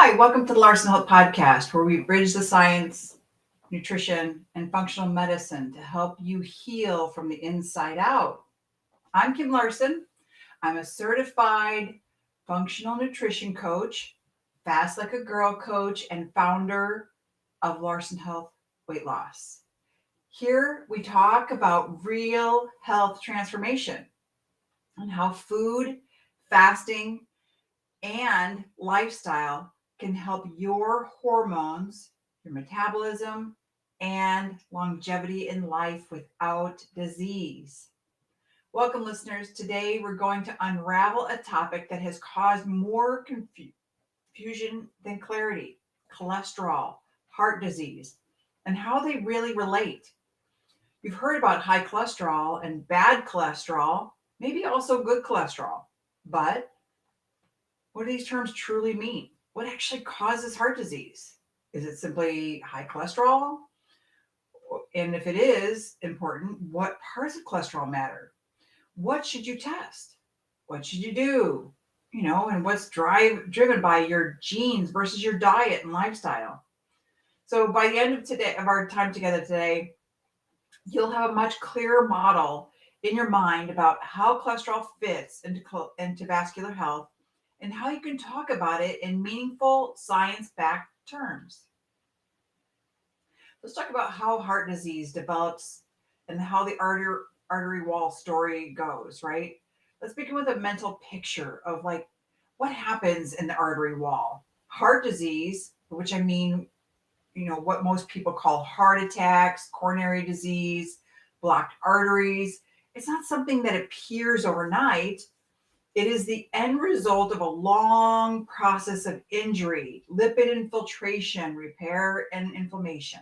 Hi, welcome to the Larson Health Podcast, where we bridge the science, nutrition, and functional medicine to help you heal from the inside out. I'm Kim Larson. I'm a certified functional nutrition coach, Fast Like a Girl coach, and founder of Larson Health Weight Loss. Here we talk about real health transformation and how food, fasting, and lifestyle can help your hormones, your metabolism, and longevity in life without disease. Welcome, listeners. Today, we're going to unravel a topic that has caused more confusion than clarity: cholesterol, heart disease, and how they really relate. You've heard about high cholesterol and bad cholesterol, maybe also good cholesterol, but what do these terms truly mean? What actually causes heart disease? Is it simply high cholesterol? And if it is important, what parts of cholesterol matter? What should you test? What should you do? And what's driven by your genes versus your diet and lifestyle. So by the end of our time together today, you'll have a much clearer model in your mind about how cholesterol fits into vascular health and how you can talk about it in meaningful science-backed terms. Let's talk about how heart disease develops and how the artery wall story goes, right? Let's begin with a mental picture of what happens in the artery wall. Heart disease, which I mean, what most people call heart attacks, coronary disease, blocked arteries. It's not something that appears overnight. It is the end result of a long process of injury, lipid infiltration, repair, and inflammation.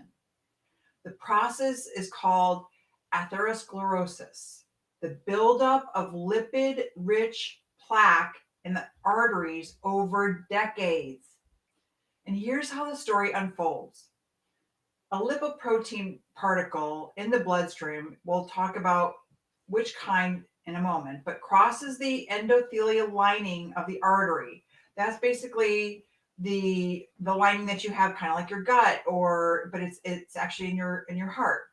The process is called atherosclerosis, the buildup of lipid-rich plaque in the arteries over decades. And here's how the story unfolds. A lipoprotein particle in the bloodstream, we'll talk about which kind in a moment, but crosses the endothelial lining of the artery. That's basically the lining that you have, kind of like your gut, but it's actually in your heart.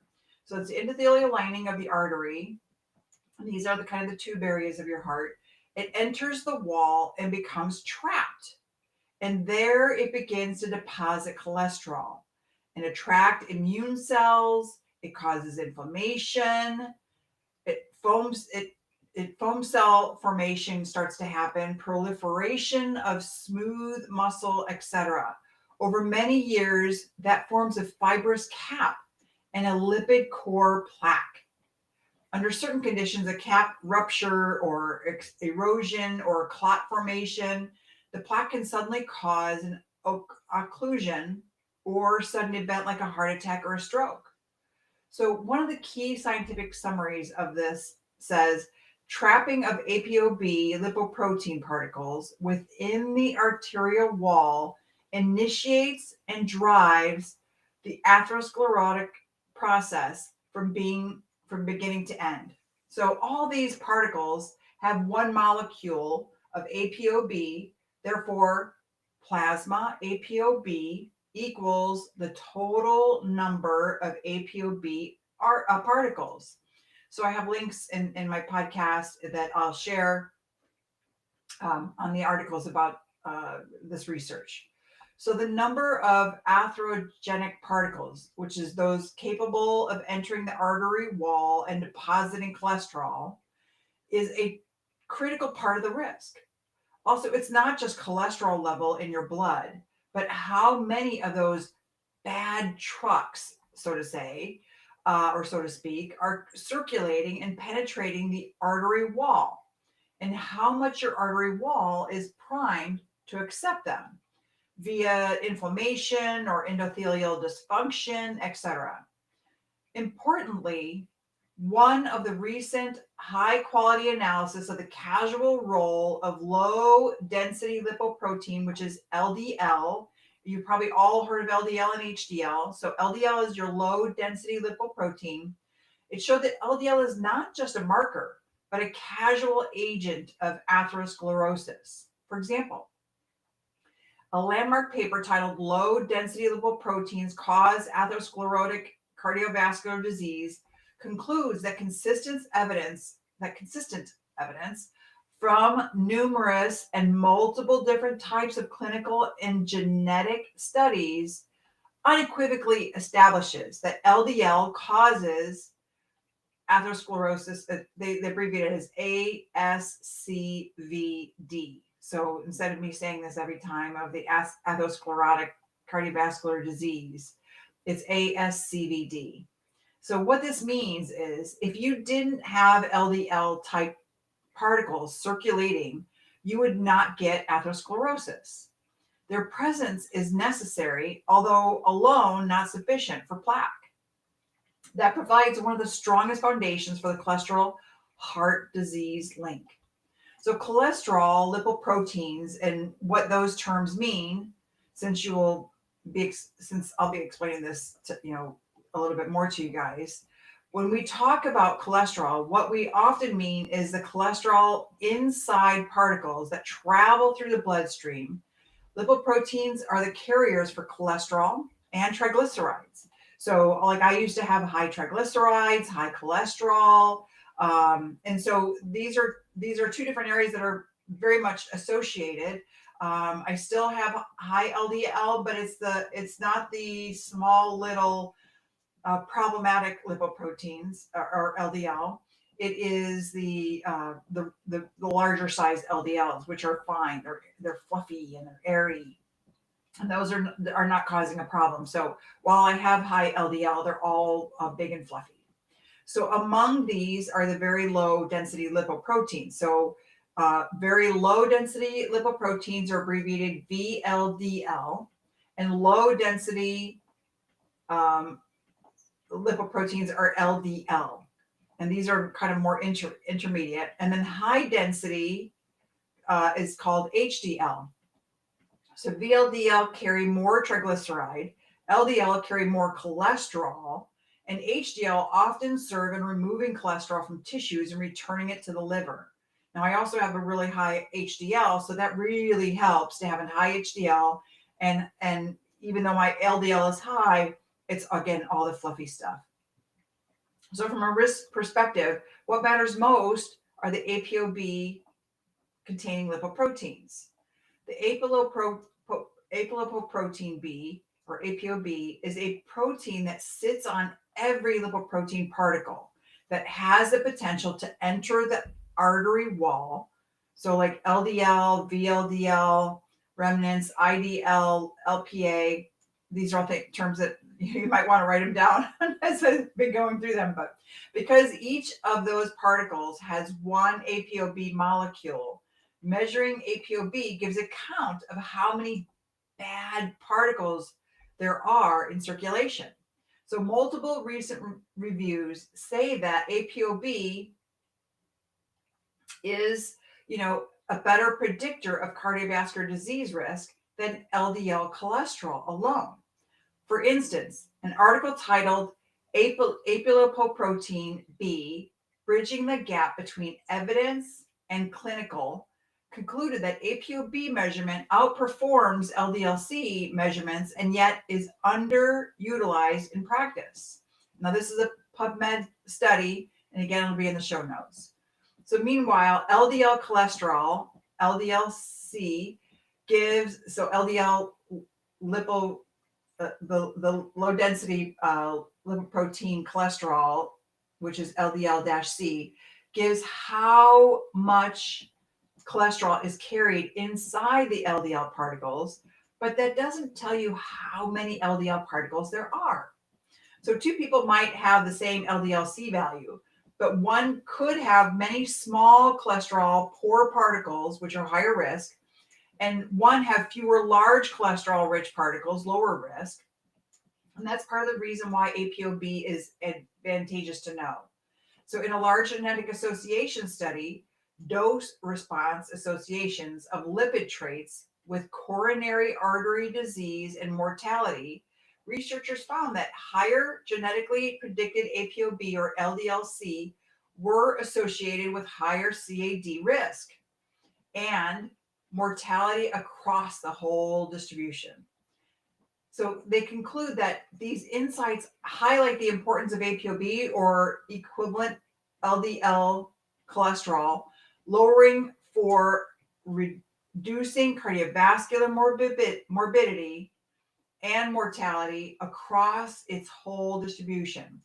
So it's the endothelial lining of the artery. And these are the kind of the tube areas of your heart. It enters the wall and becomes trapped. And there it begins to deposit cholesterol and attract immune cells. It causes inflammation. Foam cell formation starts to happen, proliferation of smooth muscle, etc. Over many years, that forms a fibrous cap and a lipid core plaque. Under certain conditions, a cap rupture or erosion or clot formation, the plaque can suddenly cause an occlusion or sudden event like a heart attack or a stroke. So one of the key scientific summaries of this says trapping of ApoB lipoprotein particles within the arterial wall initiates and drives the atherosclerotic process from beginning to end. So all these particles have one molecule of ApoB, therefore plasma ApoB equals the total number of ApoB particles. So I have links in my podcast that I'll share on the articles about this research. So the number of atherogenic particles, which is those capable of entering the artery wall and depositing cholesterol, is a critical part of the risk. Also, it's not just cholesterol level in your blood, but how many of those bad trucks, so to say, or so to speak, are circulating and penetrating the artery wall, and how much your artery wall is primed to accept them via inflammation or endothelial dysfunction, etc. Importantly, one of the recent high quality analysis of the causal role of low density lipoprotein, which is LDL. You've probably all heard of LDL and HDL. So LDL is your low density lipoprotein. It showed that LDL is not just a marker, but a causal agent of atherosclerosis. For example, A landmark paper titled Low Density Lipoproteins Cause Atherosclerotic Cardiovascular Disease concludes that consistent evidence from numerous and multiple different types of clinical and genetic studies unequivocally establishes that LDL causes atherosclerosis. They abbreviate it as ASCVD. So instead of me saying this every time of the atherosclerotic cardiovascular disease, it's ASCVD. So what this means is if you didn't have LDL type particles circulating, you would not get atherosclerosis. Their presence is necessary, although alone not sufficient for plaque. That provides one of the strongest foundations for the cholesterol heart disease link. So cholesterol, lipoproteins, and what those terms mean, since I'll be explaining this to, a little bit more to you guys. When we talk about cholesterol, what we often mean is the cholesterol inside particles that travel through the bloodstream. Lipoproteins are the carriers for cholesterol and triglycerides. So like I used to have high triglycerides, high cholesterol. And so these are two different areas that are very much associated. I still have high LDL, but it's not the small little problematic lipoproteins or LDL. It is the larger size LDLs, which are fine. They're fluffy and they're airy, and those are not causing a problem. So while I have high LDL, they're all big and fluffy. So among these are the very low density lipoproteins. So very low density lipoproteins are abbreviated VLDL, and low density lipoproteins are LDL. And these are kind of more intermediate. And then high density is called HDL. So VLDL carry more triglyceride, LDL carry more cholesterol, and HDL often serve in removing cholesterol from tissues and returning it to the liver. Now, I also have a really high HDL, so that really helps to have a high HDL. And even though my LDL is high, it's, again, all the fluffy stuff. So from a risk perspective, what matters most are the ApoB containing lipoproteins. The apolipoprotein B, or ApoB, is a protein that sits on every lipoprotein particle that has the potential to enter the artery wall. So like LDL, VLDL, remnants, IDL, LPA, these are all terms that you might want to write them down as I've been going through them. But because each of those particles has one ApoB molecule, measuring ApoB gives a count of how many bad particles there are in circulation. So multiple recent reviews say that ApoB is, a better predictor of cardiovascular disease risk than LDL cholesterol alone. For instance, an article titled Apolipoprotein B, Bridging the Gap Between Evidence and Clinical, concluded that ApoB measurement outperforms LDL-C measurements and yet is underutilized in practice. Now, this is a PubMed study, and again, it'll be in the show notes. So meanwhile, LDL cholesterol, LDL-C, LDL lipo, the low density lipoprotein cholesterol, which is LDL-C, gives how much cholesterol is carried inside the LDL particles, but that doesn't tell you how many LDL particles there are. So two people might have the same LDL-C value, but one could have many small cholesterol poor particles, which are higher risk, and one have fewer large cholesterol-rich particles, lower risk. And that's part of the reason why ApoB is advantageous to know. So in a large genetic association study, dose response associations of lipid traits with coronary artery disease and mortality, researchers found that higher genetically predicted ApoB or LDL-C were associated with higher CAD risk. And mortality across the whole distribution. So they conclude that these insights highlight the importance of ApoB, or equivalent LDL cholesterol, lowering for reducing cardiovascular morbidity and mortality across its whole distribution.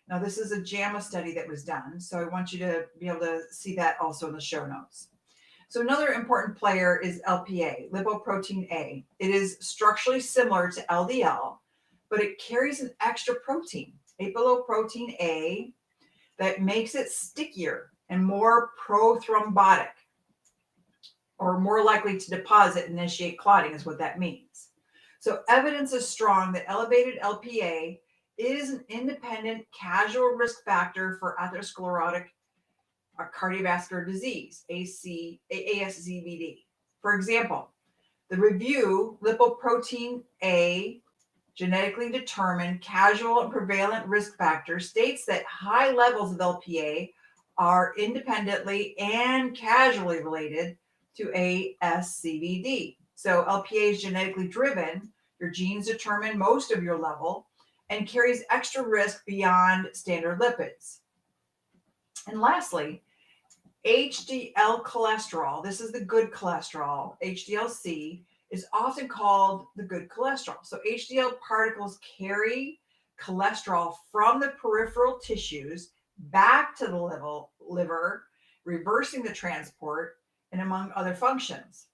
Now, this is a JAMA study that was done, so I want you to be able to see that also in the show notes. So another important player is LPA, lipoprotein A. It is structurally similar to LDL, but it carries an extra protein, apolipoprotein A, that makes it stickier and more prothrombotic, or more likely to deposit and initiate clotting is what that means. So evidence is strong that elevated LPA is an independent causal risk factor for atherosclerotic cardiovascular disease, ASCVD. For example, the review, lipoprotein A, genetically determined causal and prevalent risk factor, states that high levels of LPA are independently and causally related to ASCVD. So LPA is genetically driven. Your genes determine most of your level and carries extra risk beyond standard lipids. And lastly, HDL cholesterol, this is the good cholesterol, HDLC, is often called the good cholesterol. So HDL particles carry cholesterol from the peripheral tissues back to the liver, reversing the transport, and among other functions.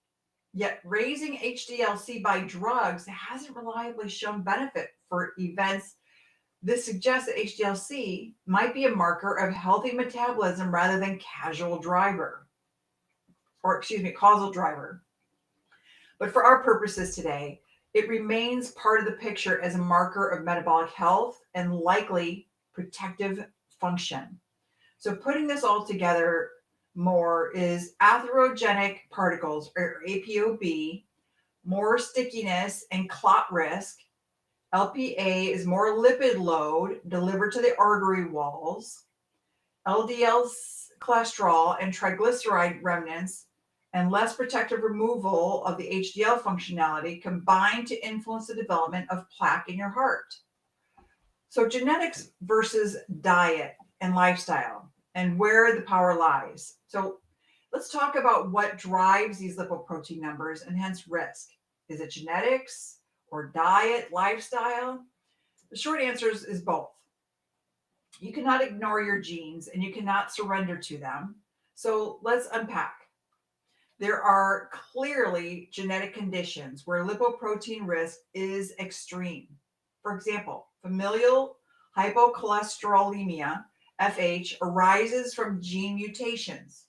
Yet raising HDLC by drugs hasn't reliably shown benefit for events. This suggests that HDLC might be a marker of healthy metabolism rather than causal driver. But for our purposes today, it remains part of the picture as a marker of metabolic health and likely protective function. So putting this all together more is atherogenic particles, or ApoB, more stickiness and clot risk. LPA is more lipid load delivered to the artery walls. LDL cholesterol and triglyceride remnants and less protective removal of the HDL functionality combine to influence the development of plaque in your heart. So genetics versus diet and lifestyle, and where the power lies. So let's talk about what drives these lipoprotein numbers and hence risk. Is it genetics or diet, lifestyle? The short answer is both. You cannot ignore your genes and you cannot surrender to them. So let's unpack. There are clearly genetic conditions where lipoprotein risk is extreme. For example, familial hypocholesterolemia, FH, arises from gene mutations.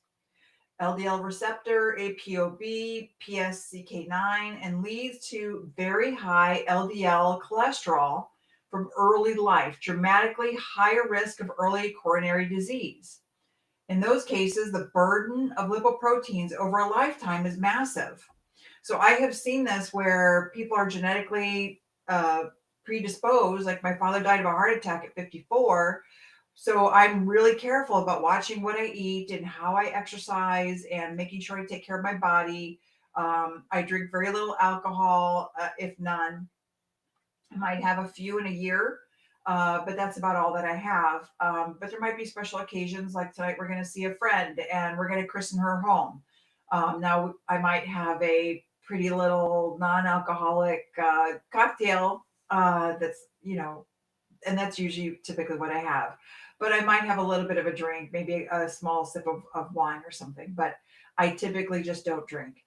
LDL receptor, ApoB, PCSK9, and leads to very high LDL cholesterol from early life, dramatically higher risk of early coronary disease. In those cases, the burden of lipoproteins over a lifetime is massive. So I have seen this where people are genetically predisposed, like my father died of a heart attack at 54. So I'm really careful about watching what I eat and how I exercise and making sure I take care of my body. I drink very little alcohol, if none. I might have a few in a year, but that's about all that I have. But there might be special occasions, like tonight we're going to see a friend and we're going to christen her home. Now I might have a pretty little non-alcoholic cocktail that's, and that's usually typically what I have. But I might have a little bit of a drink, maybe a small sip of wine or something. But I typically just don't drink.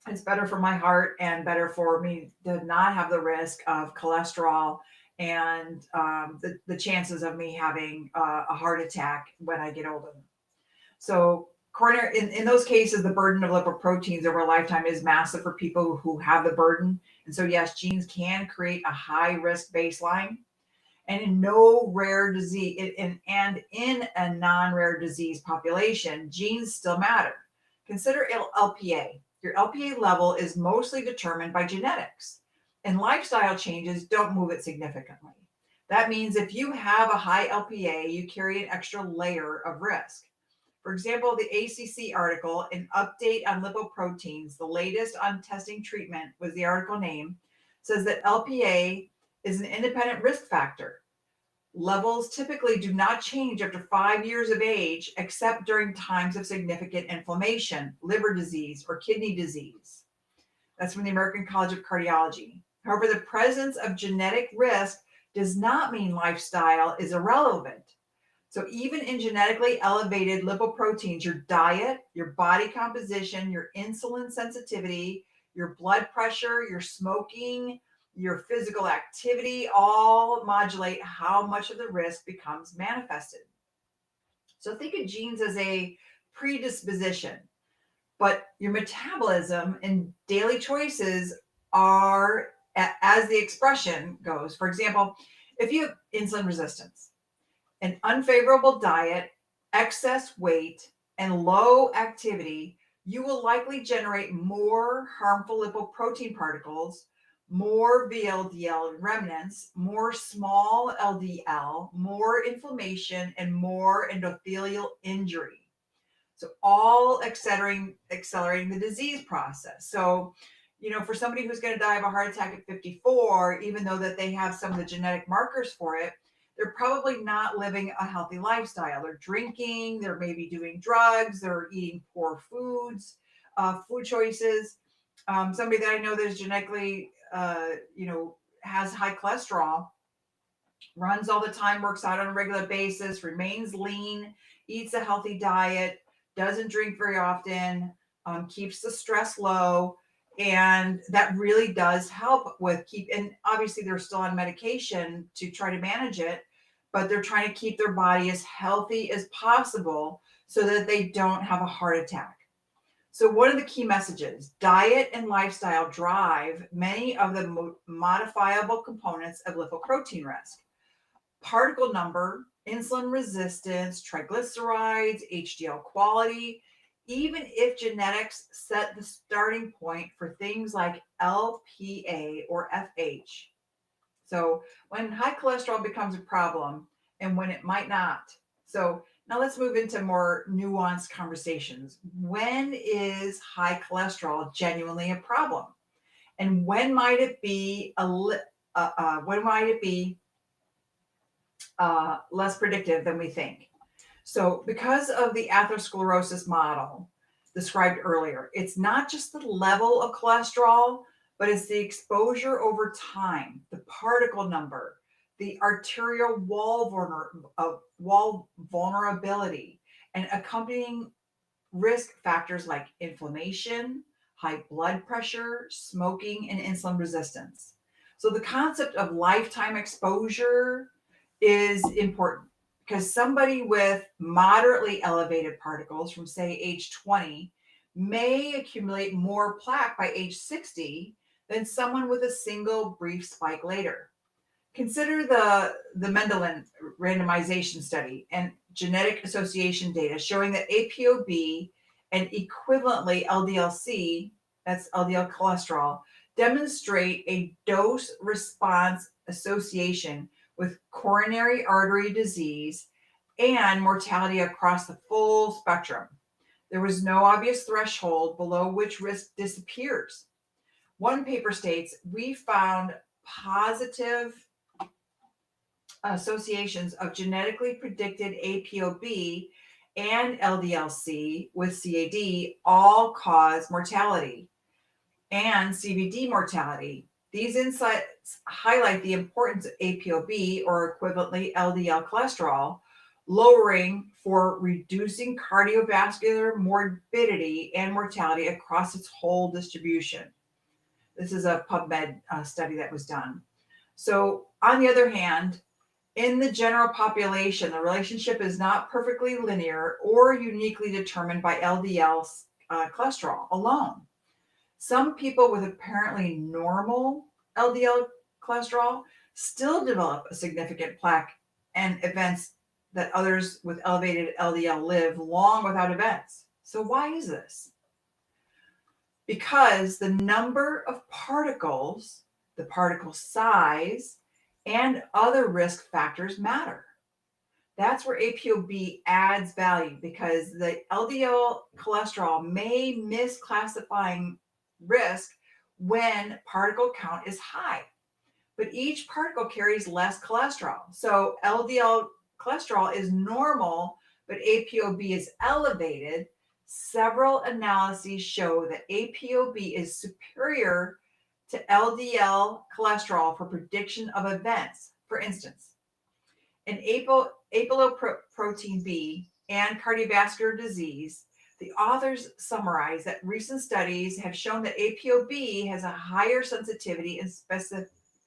It's better for my heart and better for me to not have the risk of cholesterol and the chances of me having a heart attack when I get older. So in those cases, the burden of lipoproteins over a lifetime is massive for people who have the burden. And so, yes, genes can create a high risk baseline. And in no rare disease, and in a non-rare disease population, genes still matter. Consider LPA. Your LPA level is mostly determined by genetics, and lifestyle changes don't move it significantly. That means if you have a high LPA, you carry an extra layer of risk. For example, the ACC article, An Update on Lipoproteins, the latest on testing treatment was the article name, says that LPA is an independent risk factor. Levels typically do not change after 5 years of age, except during times of significant inflammation, liver disease, or kidney disease. That's from the American College of Cardiology. However, the presence of genetic risk does not mean lifestyle is irrelevant. So even in genetically elevated lipoproteins, your diet, your body composition, your insulin sensitivity, your blood pressure, your smoking, your physical activity, all modulate how much of the risk becomes manifested. So think of genes as a predisposition, but your metabolism and daily choices are, as the expression goes. For example, if you have insulin resistance, an unfavorable diet, excess weight, and low activity, you will likely generate more harmful lipoprotein particles, more VLDL remnants, more small LDL, more inflammation, and more endothelial injury. So all accelerating the disease process. So, for somebody who's going to die of a heart attack at 54, even though that they have some of the genetic markers for it, they're probably not living a healthy lifestyle. They're drinking, they're maybe doing drugs, they're eating poor foods, food choices. Somebody that I know that's genetically, has high cholesterol, runs all the time, works out on a regular basis, remains lean, eats a healthy diet, doesn't drink very often, keeps the stress low. And that really does help with and obviously they're still on medication to try to manage it, but they're trying to keep their body as healthy as possible so that they don't have a heart attack. So one of the key messages, diet and lifestyle drive many of the modifiable components of lipoprotein risk. Particle number, insulin resistance, triglycerides, HDL quality, even if genetics set the starting point for things like LPA or FH. So when high cholesterol becomes a problem and when it might not. So now let's move into more nuanced conversations. When is high cholesterol genuinely a problem? And when might it be less predictive than we think? So because of the atherosclerosis model described earlier, it's not just the level of cholesterol, but it's the exposure over time, the particle number, the arterial wall vulnerability, and accompanying risk factors like inflammation, high blood pressure, smoking, and insulin resistance. So the concept of lifetime exposure is important because somebody with moderately elevated particles from, say, age 20 may accumulate more plaque by age 60 than someone with a single brief spike later. Consider the Mendelian randomization study and genetic association data showing that ApoB and equivalently LDL-C, that's LDL cholesterol, demonstrate a dose response association with coronary artery disease and mortality across the full spectrum. There was no obvious threshold below which risk disappears. One paper states, we found positive associations of genetically predicted ApoB and LDL-C with CAD all cause mortality and CVD mortality. These insights highlight the importance of ApoB or equivalently LDL cholesterol lowering for reducing cardiovascular morbidity and mortality across its whole distribution. This is a PubMed study that was done. So on the other hand, in the general population, the relationship is not perfectly linear or uniquely determined by LDL cholesterol alone. Some people with apparently normal LDL cholesterol still develop a significant plaque and events that others with elevated LDL live long without events. So why is this? Because the number of particles, the particle size, and other risk factors matter. That's where ApoB adds value because the LDL cholesterol may misclassifying risk when particle count is high, but each particle carries less cholesterol. So LDL cholesterol is normal, but ApoB is elevated. Several analyses show that ApoB is superior to LDL cholesterol for prediction of events. For instance, in apolipoprotein B and cardiovascular disease, the authors summarize that recent studies have shown that ApoB has a higher sensitivity and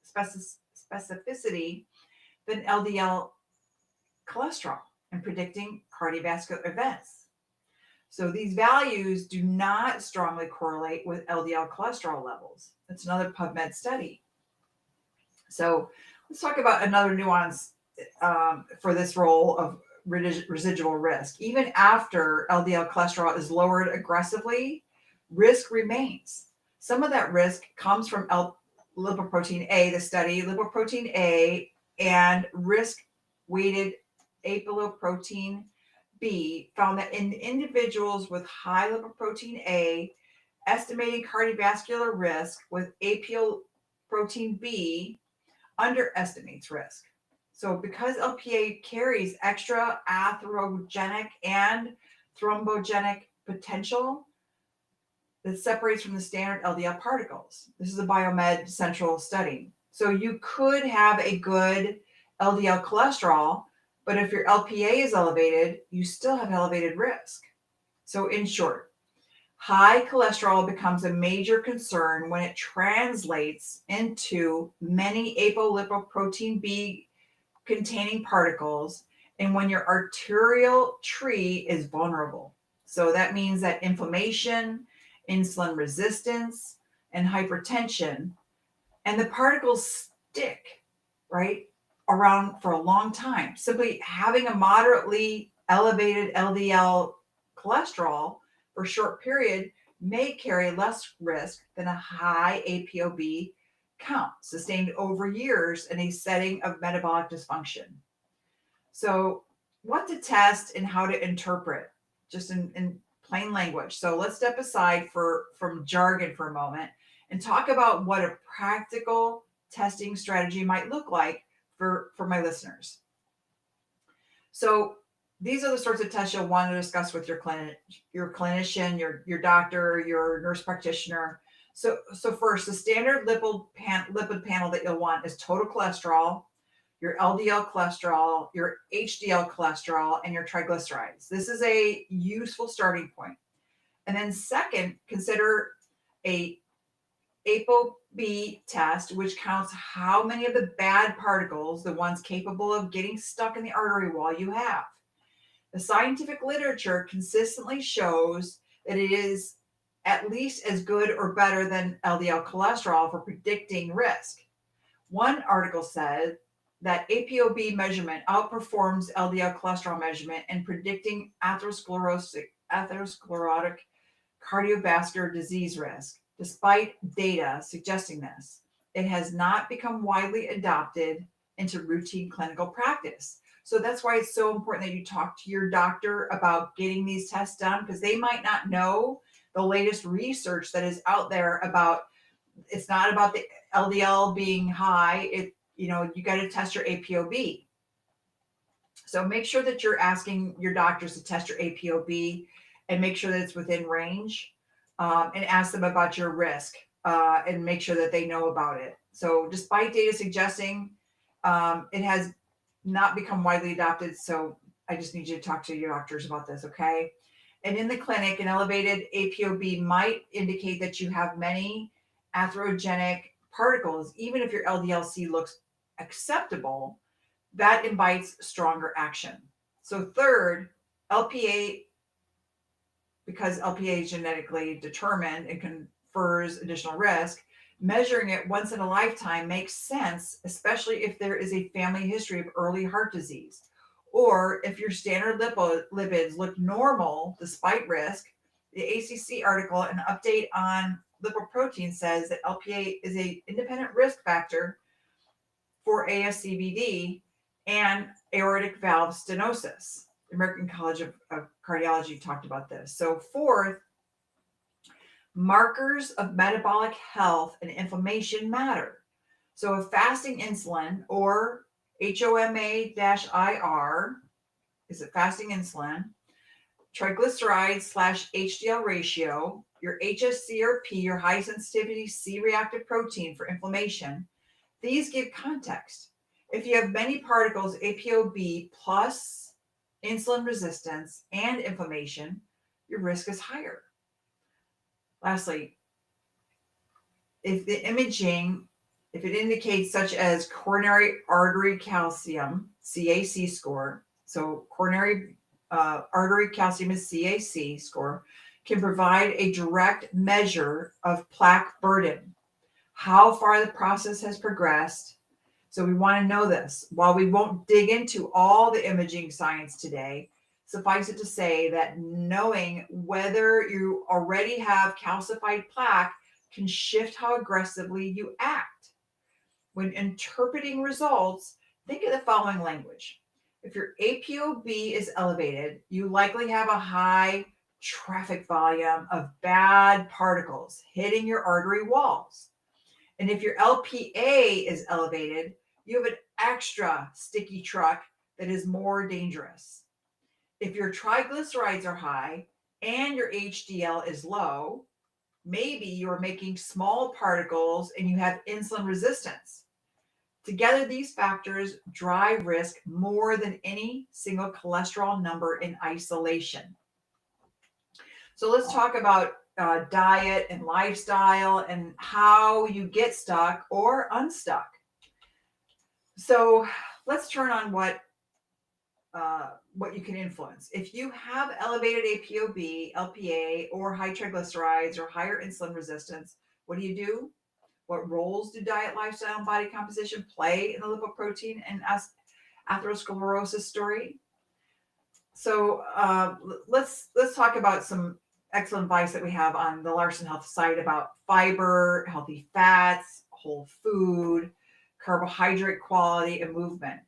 specificity than LDL cholesterol in predicting cardiovascular events. So these values do not strongly correlate with LDL cholesterol levels. That's another PubMed study. So let's talk about another nuance for this role of residual risk. Even after LDL cholesterol is lowered aggressively, risk remains. Some of that risk comes from lipoprotein A, the study, lipoprotein A, and risk-weighted apolipoprotein B found that in individuals with high lipoprotein A, estimating cardiovascular risk with apolipoprotein B underestimates risk. So because LPA carries extra atherogenic and thrombogenic potential that separates from the standard LDL particles. This is a Biomed Central study. So you could have a good LDL cholesterol, but if your LPA is elevated, you still have elevated risk. So in short, high cholesterol becomes a major concern when it translates into many apolipoprotein B containing particles and when your arterial tree is vulnerable. So that means that inflammation, insulin resistance, and hypertension, and the particles stick, right, around for a long time. Simply having a moderately elevated LDL cholesterol for a short period may carry less risk than a high ApoB count sustained over years in a setting of metabolic dysfunction. So what to test and how to interpret, just in plain language. So let's step aside from jargon for a moment and talk about what a practical testing strategy might look like for my listeners. So these are the sorts of tests you'll want to discuss with your clinician, your doctor, your nurse practitioner. So first, the standard lipid panel that you'll want is total cholesterol, your LDL cholesterol, your HDL cholesterol, and your triglycerides. This is a useful starting point. And then second, consider a ApoB test, which counts how many of the bad particles, the ones capable of getting stuck in the artery wall, you have. The scientific literature consistently shows that it is at least as good or better than LDL cholesterol for predicting risk. One article said that ApoB measurement outperforms LDL cholesterol measurement in predicting atherosclerotic cardiovascular disease risk, despite data suggesting this. It has not become widely adopted into routine clinical practice. So that's why it's so important that you talk to your doctor about getting these tests done, because they might not know the latest research that is out there about, it's not about the LDL being high. You got to test your ApoB. So make sure that you're asking your doctors to test your ApoB and make sure that it's within range, and ask them about your risk, and make sure that they know about it. So despite data suggesting it has not become widely adopted, so I just need you to talk to your doctors about this, okay? And in the clinic, an elevated ApoB might indicate that you have many atherogenic particles. Even if your LDL-C looks acceptable, that invites stronger action. So third, LPA, because LPA is genetically determined and confers additional risk, measuring it once in a lifetime makes sense, especially if there is a family history of early heart disease. Or if your standard lipids look normal despite risk. The ACC article, an update on lipoprotein, says that LPA is an independent risk factor for ASCVD and aortic valve stenosis. The American College of Cardiology talked about this. So fourth, markers of metabolic health and inflammation matter. So if fasting insulin, or HOMA-IR, is it fasting insulin, triglycerides/HDL ratio, your HSCRP, your high sensitivity C-reactive protein for inflammation, these give context. If you have many particles, ApoB plus insulin resistance and inflammation, your risk is higher. Lastly, if the imaging, if it indicates such as coronary artery calcium, CAC score, so coronary artery calcium is CAC score, can provide a direct measure of plaque burden, how far the process has progressed. So we want to know this. While we won't dig into all the imaging science today, suffice it to say that knowing whether you already have calcified plaque can shift how aggressively you act. When interpreting results, think of the following language. If your ApoB is elevated, you likely have a high traffic volume of bad particles hitting your artery walls. And if your LPA is elevated, you have an extra sticky truck that is more dangerous. If your triglycerides are high and your HDL is low, maybe you're making small particles and you have insulin resistance. Together, these factors drive risk more than any single cholesterol number in isolation. So let's talk about diet and lifestyle and how you get stuck or unstuck. So let's turn on what you can influence. If you have elevated ApoB, LPA, or high triglycerides or higher insulin resistance, what do? What roles do diet, lifestyle, and body composition play in the lipoprotein and atherosclerosis story? So let's talk about some excellent advice that we have on the Larson Health site about fiber, healthy fats, whole food, carbohydrate quality, and movement.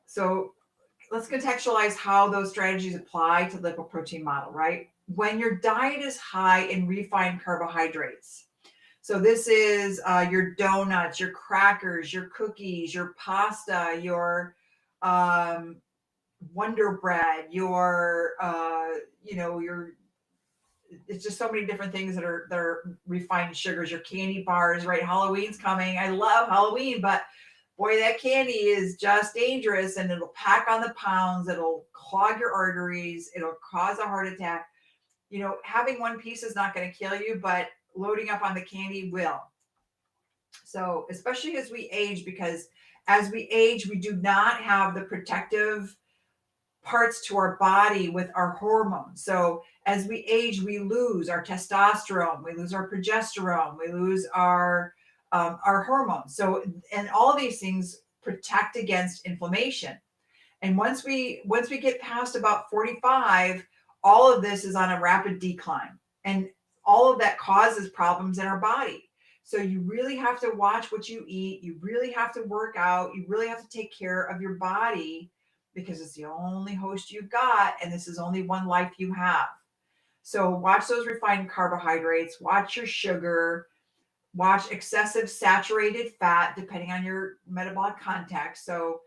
So let's contextualize how those strategies apply to the lipoprotein model, right? When your diet is high in refined carbohydrates, so this is your donuts, your crackers, your cookies, your pasta, your Wonder Bread, your it's just so many different things that are refined sugars, your candy bars, right? Halloween's coming. I love Halloween, but boy, that candy is just dangerous and it'll pack on the pounds. It'll clog your arteries. It'll cause a heart attack. Having one piece is not going to kill you, but loading up on the candy will. So especially as we age, because as we age, we do not have the protective parts to our body with our hormones. So as we age, we lose our testosterone, we lose our progesterone, we lose our hormones. So, and all of these things protect against inflammation. And once we get past about 45, all of this is on a rapid decline. And all of that causes problems in our body. So you really have to watch what you eat. You really have to work out. You really have to take care of your body because it's the only host you've got. And this is only one life you have. So watch those refined carbohydrates, watch your sugar, watch excessive saturated fat, depending on your metabolic context. So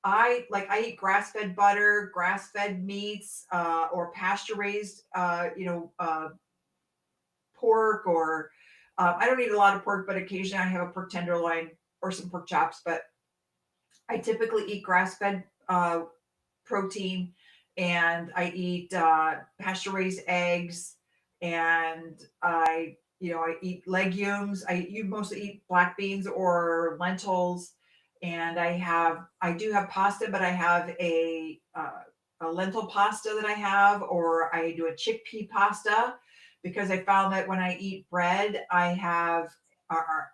I eat grass-fed butter, grass-fed meats, or pasture-raised, pork, or I don't eat a lot of pork, but occasionally I have a pork tenderloin or some pork chops. But I typically eat grass-fed protein, and I eat pasture-raised eggs, and I eat legumes. You mostly eat black beans or lentils, and I do have pasta, but I have a lentil pasta that I have, or I do a chickpea pasta because I found that when I eat bread, I have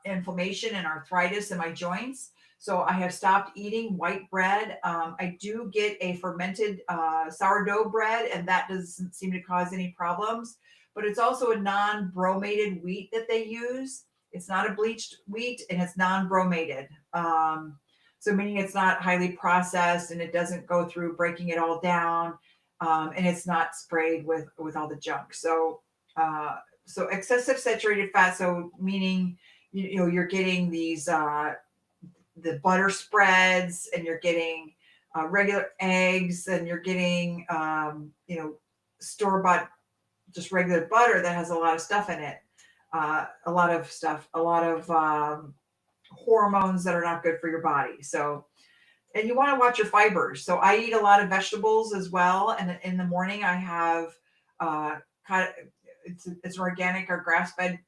inflammation and arthritis in my joints. So I have stopped eating white bread. I do get a fermented sourdough bread, and that doesn't seem to cause any problems. But it's also a non-bromated wheat that they use. It's not a bleached wheat, and it's non-bromated. So meaning it's not highly processed and it doesn't go through breaking it all down, and it's not sprayed with all the junk. So excessive saturated fat. So meaning you're getting these the butter spreads, and you're getting regular eggs, and you're getting store bought just regular butter that has a lot of stuff in it, a lot of hormones that are not good for your body. So, and you want to watch your fibers. So I eat a lot of vegetables as well. And in the morning I have kind of, it's an organic or grass fed,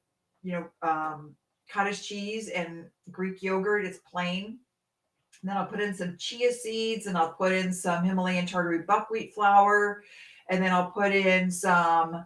cottage cheese and Greek yogurt. It's plain. And then I'll put in some chia seeds, and I'll put in some Himalayan tartary buckwheat flour. And then I'll put in some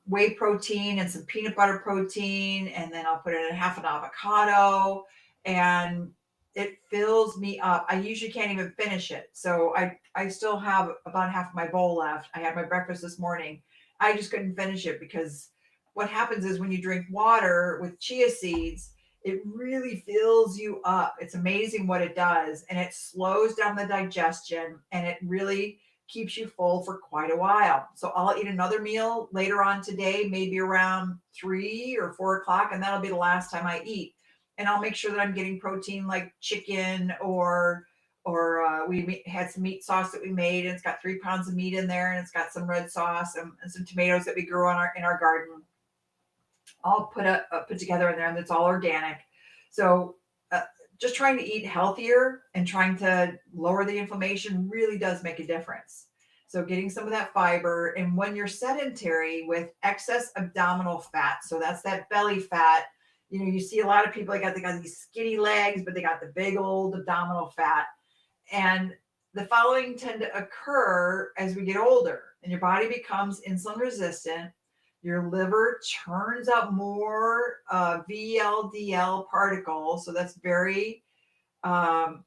whey protein and some peanut butter protein. And then I'll put in half an avocado, and it fills me up. I usually can't even finish it. So I still have about half of my bowl left. I had my breakfast this morning. I just couldn't finish it because what happens is when you drink water with chia seeds, it really fills you up. It's amazing what it does. And it slows down the digestion, and it really keeps you full for quite a while. So I'll eat another meal later on today, maybe around 3 or 4 o'clock. And that'll be the last time I eat. And I'll make sure that I'm getting protein like chicken or we had some meat sauce that we made, and it's got 3 pounds of meat in there, and it's got some red sauce and some tomatoes that we grew in our garden, all put together in there, and it's all organic. So just trying to eat healthier and trying to lower the inflammation really does make a difference. So getting some of that fiber. And when you're sedentary with excess abdominal fat, so that's that belly fat, you see a lot of people, they got these skinny legs, but they got the big old abdominal fat. And the following tend to occur as we get older, and your body becomes insulin resistant. Your liver churns out more VLDL particles. So that's the very high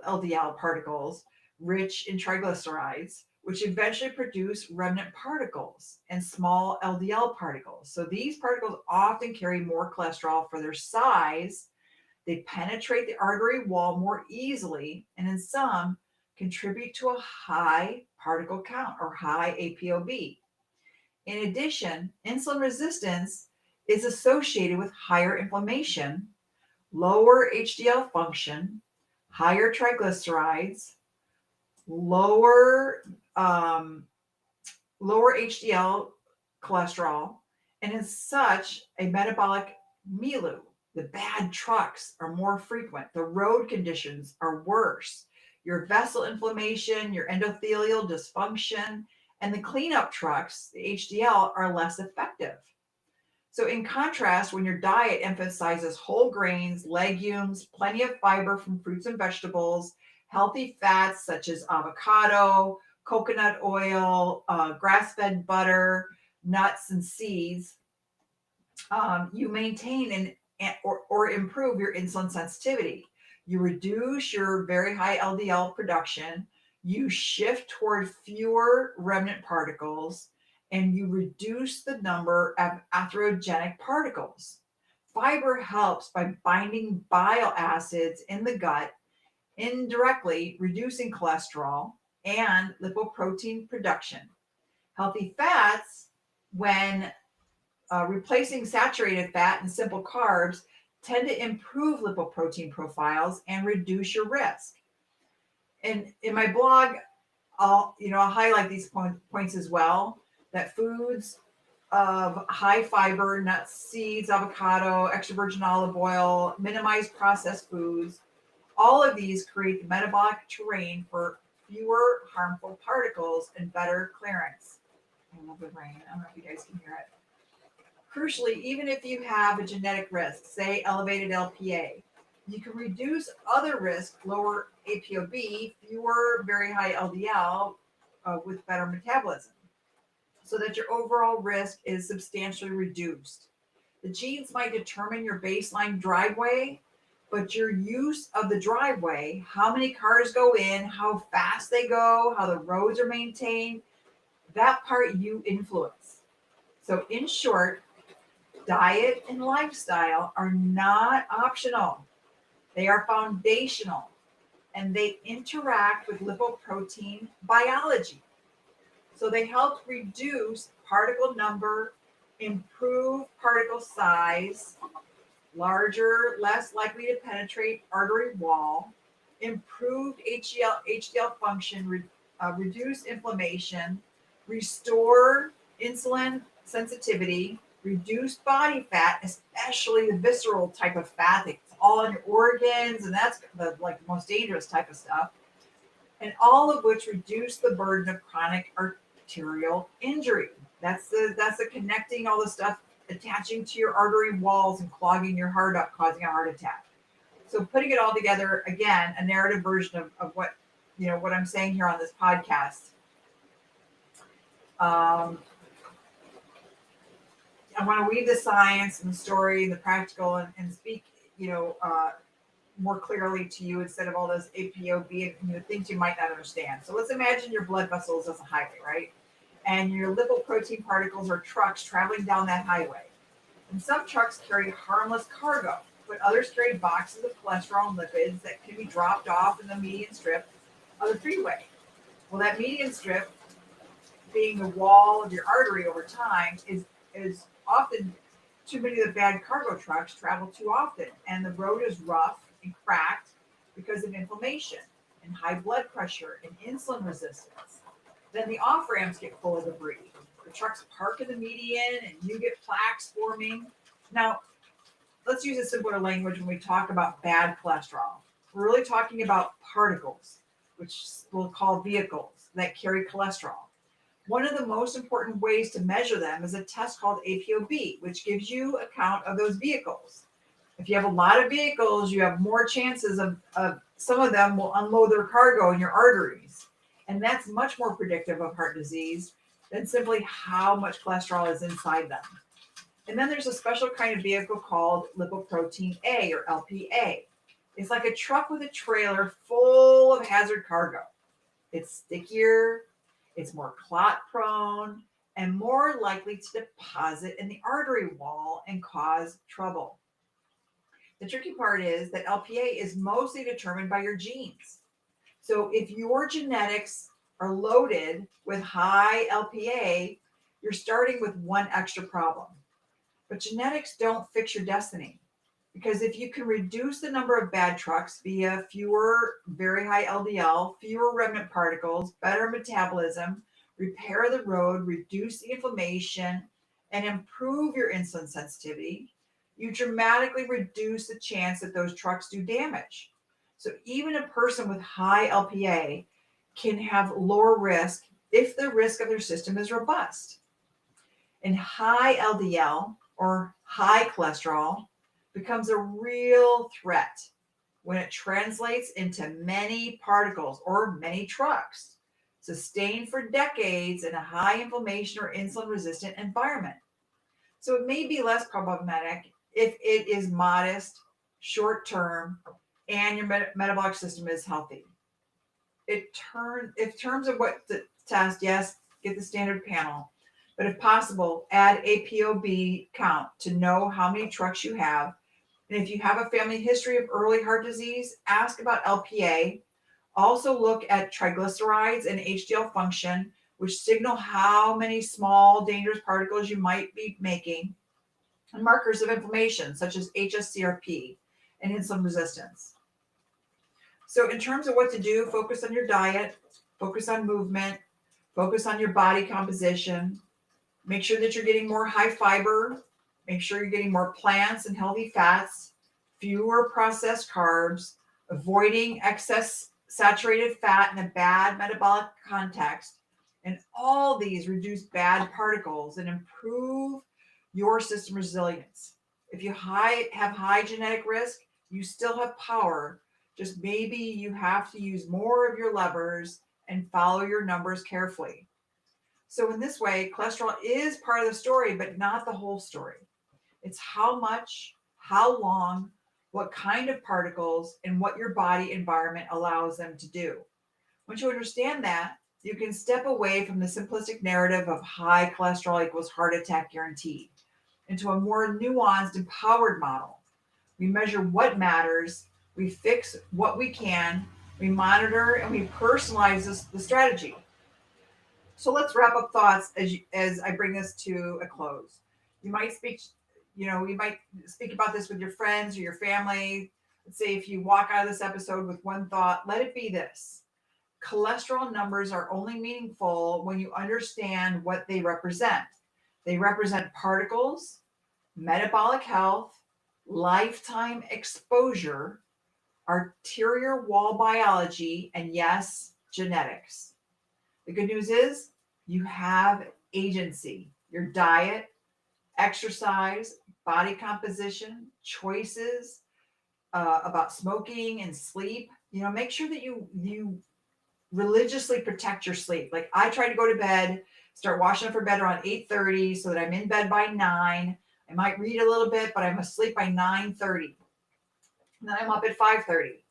LDL particles, rich in triglycerides, which eventually produce remnant particles and small LDL particles. So these particles often carry more cholesterol for their size. They penetrate the artery wall more easily, and in some contribute to a high particle count or high APOB. In addition, insulin resistance is associated with higher inflammation, lower HDL function, higher triglycerides, lower HDL cholesterol, and as such, a metabolic milieu. The bad trucks are more frequent. The road conditions are worse. Your vessel inflammation, your endothelial dysfunction, and the cleanup trucks, the HDL, are less effective. So in contrast, when your diet emphasizes whole grains, legumes, plenty of fiber from fruits and vegetables, healthy fats such as avocado, coconut oil, grass-fed butter, nuts, and seeds, you maintain or improve your insulin sensitivity. You reduce your very high LDL production. You shift toward fewer remnant particles, and you reduce the number of atherogenic particles. Fiber helps by binding bile acids in the gut, indirectly reducing cholesterol and lipoprotein production. Healthy fats, when replacing saturated fat and simple carbs, tend to improve lipoprotein profiles and reduce your risk. And in my blog, I'll highlight these points as well, that foods of high fiber, nuts, seeds, avocado, extra virgin olive oil, minimize processed foods, all of these create the metabolic terrain for fewer harmful particles and better clearance. I love the rain. I don't know if you guys can hear it. Crucially, even if you have a genetic risk, say elevated LPA, you can reduce other risks, lower APOB, fewer very high LDL with better metabolism, so that your overall risk is substantially reduced. The genes might determine your baseline driveway, but your use of the driveway, how many cars go in, how fast they go, how the roads are maintained, that part you influence. So in short, diet and lifestyle are not optional. They are foundational and they interact with lipoprotein biology. So they help reduce particle number, improve particle size, larger, less likely to penetrate artery wall, improved HDL function, reduce inflammation, restore insulin sensitivity, reduce body fat, especially the visceral type of fat that's all in your organs, and that's the most dangerous type of stuff, and all of which reduce the burden of chronic arterial injury. That's the connecting all the stuff attaching to your artery walls and clogging your heart up, causing a heart attack. So putting it all together, again, a narrative version of what what I'm saying here on this podcast. I want to weave the science and the story and the practical and speak, more clearly to you instead of all those APOB and things you might not understand. So let's imagine your blood vessels as a highway, right? And your lipoprotein particles are trucks traveling down that highway. And some trucks carry harmless cargo, but others carry boxes of cholesterol and lipids that can be dropped off in the median strip of the freeway. Well, that median strip, being the wall of your artery over time, is often too many of the bad cargo trucks travel too often, and the road is rough and cracked because of inflammation and high blood pressure and insulin resistance. Then the off ramps get full of debris. The trucks park in the median and you get plaques forming. Now, let's use a simpler language when we talk about bad cholesterol. We're really talking about particles, which we'll call vehicles that carry cholesterol. One of the most important ways to measure them is a test called APOB, which gives you a count of those vehicles. If you have a lot of vehicles, you have more chances of some of them will unload their cargo in your arteries. And that's much more predictive of heart disease than simply how much cholesterol is inside them. And then there's a special kind of vehicle called lipoprotein A or LPA. It's like a truck with a trailer full of hazard cargo. It's stickier, it's more clot prone, and more likely to deposit in the artery wall and cause trouble. The tricky part is that LPA is mostly determined by your genes. So if your genetics are loaded with high LPA, you're starting with one extra problem. But genetics don't fix your destiny, because if you can reduce the number of bad trucks via fewer very high LDL, fewer remnant particles, better metabolism, repair the road, reduce the inflammation, and improve your insulin sensitivity, you dramatically reduce the chance that those trucks do damage. So even a person with high LPA can have lower risk if the risk of their system is robust. And high LDL or high cholesterol becomes a real threat when it translates into many particles or many trucks, sustained for decades in a high inflammation or insulin resistant environment. So it may be less problematic if it is modest, short term, and your metabolic system is healthy. In terms of what to test, yes, get the standard panel. But if possible, add APOB count to know how many trucks you have. And if you have a family history of early heart disease, ask about LPA. Also look at triglycerides and HDL function, which signal how many small dangerous particles you might be making, and markers of inflammation, such as hsCRP and insulin resistance. So in terms of what to do, focus on your diet, focus on movement, focus on your body composition. Make sure that you're getting more high fiber. Make sure you're getting more plants and healthy fats, fewer processed carbs, avoiding excess saturated fat in a bad metabolic context. And all these reduce bad particles and improve your system resilience. If you have high genetic risk, you still have power. Just maybe you have to use more of your levers and follow your numbers carefully. So in this way, cholesterol is part of the story, but not the whole story. It's how much, how long, what kind of particles, and what your body environment allows them to do. Once you understand that, you can step away from the simplistic narrative of high cholesterol equals heart attack guaranteed into a more nuanced, empowered model. We measure what matters, We fix what we can, we monitor, and we personalize the strategy. So let's wrap up thoughts as I bring this to a close. You might speak, you might speak about this with your friends or your family. Let's say if you walk out of this episode with one thought, let it be this: cholesterol numbers are only meaningful when you understand what they represent. They represent particles, metabolic health, lifetime exposure, arterial wall biology, and yes, genetics. The good news is you have agency. Your diet, exercise, body composition, choices about smoking and sleep. Make sure that you religiously protect your sleep. Like I try to go to bed, start washing up for bed around 8:30 so that I'm in bed by 9. I might read a little bit, but I'm asleep by 9:30. And then I'm up at 5:30.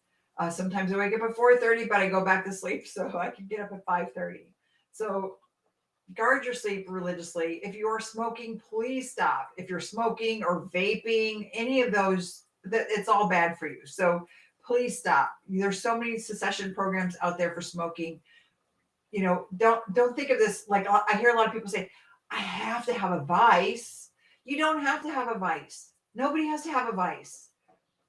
Sometimes I wake up at 4:30, but I go back to sleep so I can get up at 5:30. So guard your sleep religiously. If you are smoking, please stop. If you're smoking or vaping, any of those, that it's all bad for you. So please stop. There's so many cessation programs out there for smoking. Don't think of this like I hear a lot of people say, I have to have a vice. You don't have to have a vice. Nobody has to have a vice.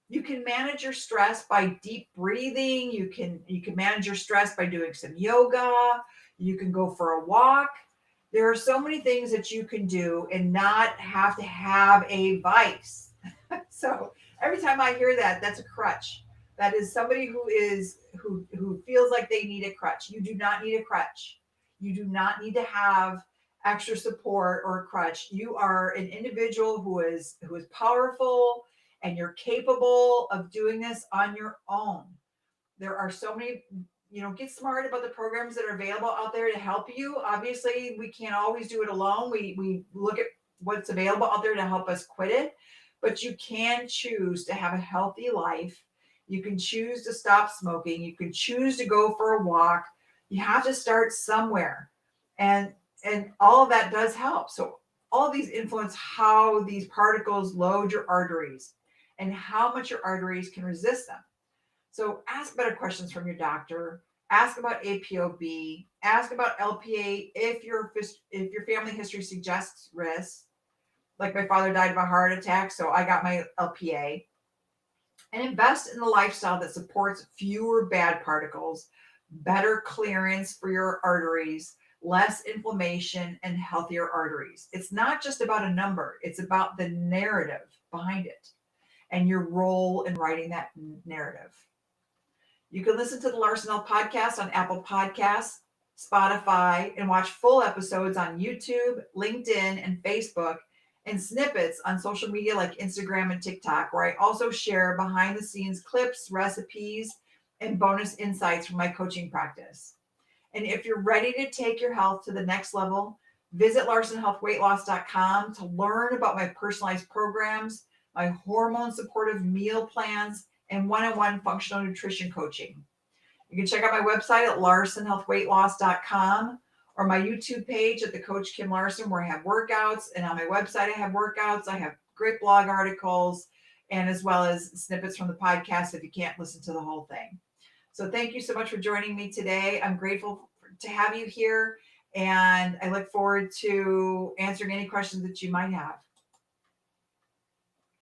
You can manage your stress by deep breathing. You can manage your stress by doing some yoga. You can go for a walk. There are so many things that you can do and not have to have a vice. So every time I hear that, that's a crutch. That is somebody who feels like they need a crutch. You do not need a crutch. You do not need to have extra support or a crutch. You are an individual who is powerful, and you're capable of doing this on your own. There are so many, get smart about the programs that are available out there to help you. Obviously, we can't always do it alone. We look at what's available out there to help us quit it, but you can choose to have a healthy life. You can choose to stop smoking. You can choose to go for a walk. You have to start somewhere. And all of that does help. So all of these influence how these particles load your arteries and how much your arteries can resist them. So ask better questions from your doctor. Ask about APOB. Ask about LPA if your family history suggests risk. Like my father died of a heart attack, so I got my LPA. And invest in the lifestyle that supports fewer bad particles, better clearance for your arteries, less inflammation, and healthier arteries. It's not just about a number. It's about the narrative behind it and your role in writing that narrative. You can listen to the Larson Health Podcast on Apple Podcasts, Spotify, and watch full episodes on YouTube, LinkedIn, and Facebook, and snippets on social media like Instagram and TikTok, where I also share behind-the-scenes clips, recipes, and bonus insights from my coaching practice. And if you're ready to take your health to the next level, visit LarsonHealthWeightLoss.com to learn about my personalized programs, my hormone-supportive meal plans, and one-on-one functional nutrition coaching. You can check out my website at LarsonHealthWeightLoss.com or my YouTube page at the Coach Kim Larson, where I have workouts. And on my website, I have workouts. I have great blog articles, and as well as snippets from the podcast if you can't listen to the whole thing. So thank you so much for joining me today. I'm grateful to have you here, and I look forward to answering any questions that you might have.